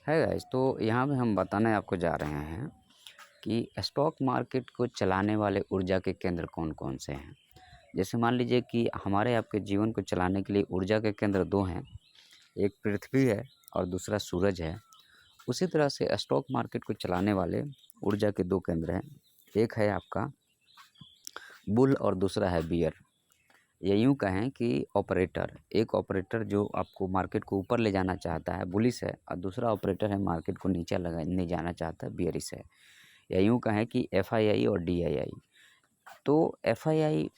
है गाइस। तो यहाँ पे हम बताने आपको जा रहे हैं कि स्टॉक मार्केट को चलाने वाले ऊर्जा के केंद्र कौन-कौन से हैं। जैसे मान लीजिए कि हमारे आपके जीवन को चलाने के लिए ऊर्जा के केंद्र 2 हैं, एक पृथ्वी है और दूसरा सूरज है। उसी तरह से स्टॉक मार्केट को चलाने वाले ऊर्जा के 2 केंद्र हैं, एक है आपका बुल और दूसरा है बियर। या यूँ कहें कि एक ऑपरेटर जो आपको मार्केट को ऊपर ले जाना चाहता है, बुलिश है, और दूसरा ऑपरेटर है मार्केट को नीचे ले जाना चाहता है, बियरिश है। या यूँ कहें कि एफआईआई और डीआईआई। तो एफआईआई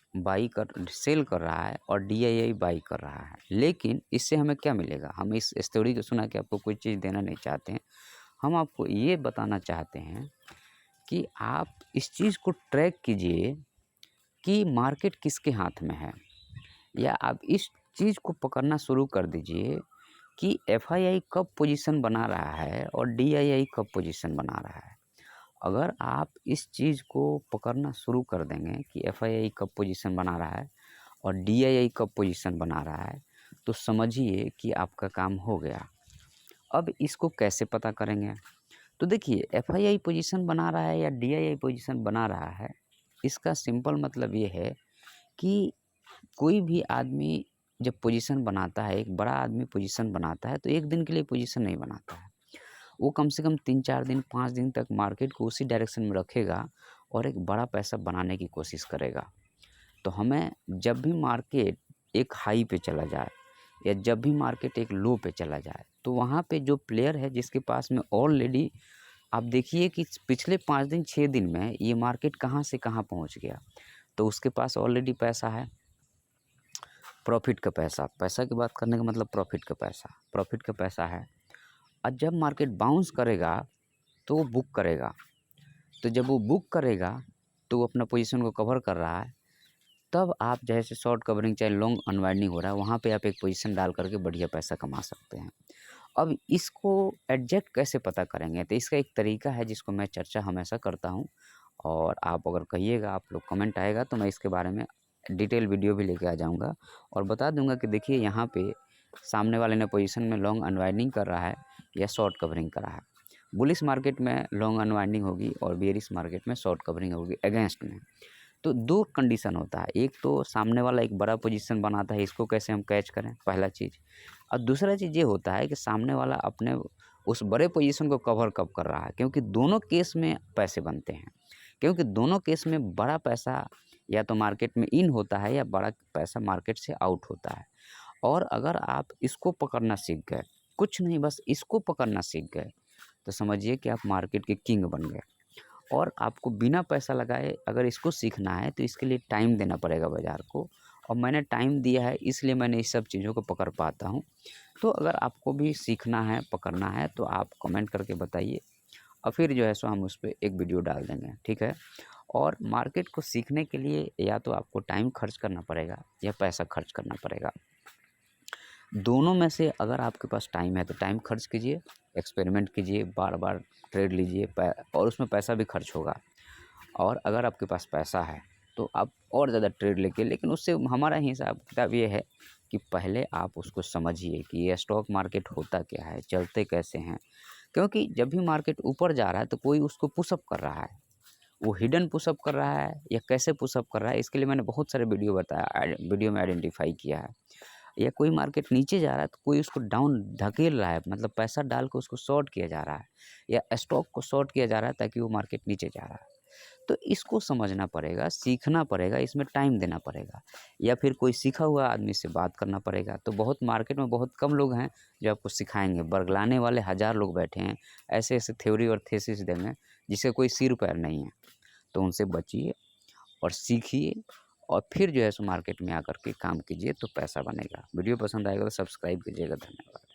सेल कर रहा है और डीआईआई बाई कर रहा है, लेकिन इससे हमें क्या मिलेगा? हम इस थ्योरी को सुना के आपको कोई चीज़ देना नहीं चाहते हैं। हम आपको ये बताना चाहते हैं कि आप इस चीज़ को ट्रैक कीजिए कि मार्केट किसके हाथ में है, या आप इस चीज़ को पकड़ना शुरू कर दीजिए कि एफआईआई कब पोजीशन बना रहा है और डीआईआई कब पोजीशन बना रहा है। अगर आप इस चीज़ को पकड़ना शुरू कर देंगे कि एफआईआई कब पोजीशन बना रहा है और डीआईआई कब पोजीशन बना रहा है, तो समझिए कि आपका काम हो गया। अब इसको कैसे पता करेंगे? तो देखिए, एफआईआई पोजीशन बना रहा है या डीआईआई पोजीशन बना रहा है, इसका सिंपल मतलब ये है कि कोई भी आदमी जब पोजीशन बनाता है, एक बड़ा आदमी पोजीशन बनाता है, तो एक दिन के लिए पोजीशन नहीं बनाता है। वो कम से कम 3-4 दिन, 5 दिन तक मार्केट को उसी डायरेक्शन में रखेगा और एक बड़ा पैसा बनाने की कोशिश करेगा। तो हमें जब भी मार्केट एक हाई पे चला जाए या जब भी मार्केट एक लो पे चला जाए, तो वहाँ पे जो प्लेयर है जिसके पास में ऑलरेडी, आप देखिए कि पिछले 5 दिन, 6 दिन में ये मार्केट कहाँ से कहाँ पहुँच गया, तो उसके पास ऑलरेडी पैसा है। प्रॉफिट का पैसा, पैसा की बात करने का मतलब प्रॉफिट का पैसा है। और जब मार्केट बाउंस करेगा तो वो बुक करेगा। तो जब वो बुक करेगा तो वो अपना पोजीशन को कवर कर रहा है, तब आप जैसे शॉर्ट कवरिंग चाहे लॉन्ग अनवाइंडिंग हो रहा है, वहाँ पे आप एक पोजीशन डाल करके बढ़िया पैसा कमा सकते हैं। अब इसको एग्जैक्ट कैसे पता करेंगे? तो इसका एक तरीका है जिसको मैं चर्चा हमेशा करता हूँ, और आप अगर कहिएगा, आप लोग कमेंट आएगा तो मैं इसके बारे में डिटेल वीडियो भी लेके आ जाऊँगा और बता दूँगा कि देखिए यहाँ पे सामने वाले ने पोजीशन में लॉन्ग अनवाइंडिंग कर रहा है या शॉर्ट कवरिंग कर रहा है। बुलिश मार्केट में लॉन्ग अनवाइंडिंग होगी और बेयरिश मार्केट में शॉर्ट कवरिंग होगी अगेंस्ट में। तो 2 कंडीशन होता है, एक तो सामने वाला एक बड़ा पोजीशन बनाता है, इसको कैसे हम कैच करें, पहला चीज़। और दूसरा चीज़ ये होता है कि सामने वाला अपने उस बड़े पोजीशन को कवर कब कर रहा है, क्योंकि दोनों केस में पैसे बनते हैं। क्योंकि दोनों केस में बड़ा पैसा या तो मार्केट में इन होता है या बड़ा पैसा मार्केट से आउट होता है। और अगर आप इसको पकड़ना सीख गए, कुछ नहीं बस इसको पकड़ना सीख गए, तो समझिए कि आप मार्केट के किंग बन गए। और आपको बिना पैसा लगाए अगर इसको सीखना है तो इसके लिए टाइम देना पड़ेगा बाज़ार को, और मैंने टाइम दिया है इसलिए मैंने इस सब चीज़ों को पकड़ पाता हूँ। तो अगर आपको भी सीखना है, पकड़ना है, तो आप कमेंट करके बताइए और फिर जो है सो हम उस पे एक वीडियो डाल देंगे, ठीक है? और मार्केट को सीखने के लिए या तो आपको टाइम खर्च करना पड़ेगा या पैसा खर्च करना पड़ेगा। दोनों में से अगर आपके पास टाइम है तो टाइम खर्च कीजिए, एक्सपेरिमेंट कीजिए, बार-बार ट्रेड लीजिए और उसमें पैसा भी खर्च होगा। और अगर आपके पास पैसा है तो आप और ज़्यादा ट्रेड लेके, लेकिन उससे हमारा हिसाब किताब ये है कि पहले आप उसको समझिए कि ये स्टॉक मार्केट होता क्या है, चलते कैसे हैं। क्योंकि जब भी मार्केट ऊपर जा रहा है तो कोई उसको पुशअप कर रहा है, वो हिडन पुशअप कर रहा है या कैसे पुशअप कर रहा है, इसके लिए मैंने बहुत सारे वीडियो में आइडेंटिफाई किया है। या कोई मार्केट नीचे जा रहा है तो कोई उसको डाउन धकेल रहा है, मतलब पैसा डाल के उसको शॉर्ट किया जा रहा है या स्टॉक को शॉर्ट किया जा रहा है ताकि वो मार्केट नीचे जा रहा है। तो इसको समझना पड़ेगा, सीखना पड़ेगा, इसमें टाइम देना पड़ेगा, या फिर कोई सीखा हुआ आदमी से बात करना पड़ेगा। तो बहुत मार्केट में बहुत कम लोग हैं जो आपको सिखाएंगे, बरगलाने वाले हज़ार लोग बैठे हैं, ऐसे ऐसे थ्योरी और थेसिस देंगे जिससे कोई सिर पैर नहीं है। तो उनसे बचिए और सीखिए, और फिर जो है सो मार्केट में आकर के काम कीजिए तो पैसा बनेगा। वीडियो पसंद आएगा तो सब्सक्राइब कीजिएगा। धन्यवाद।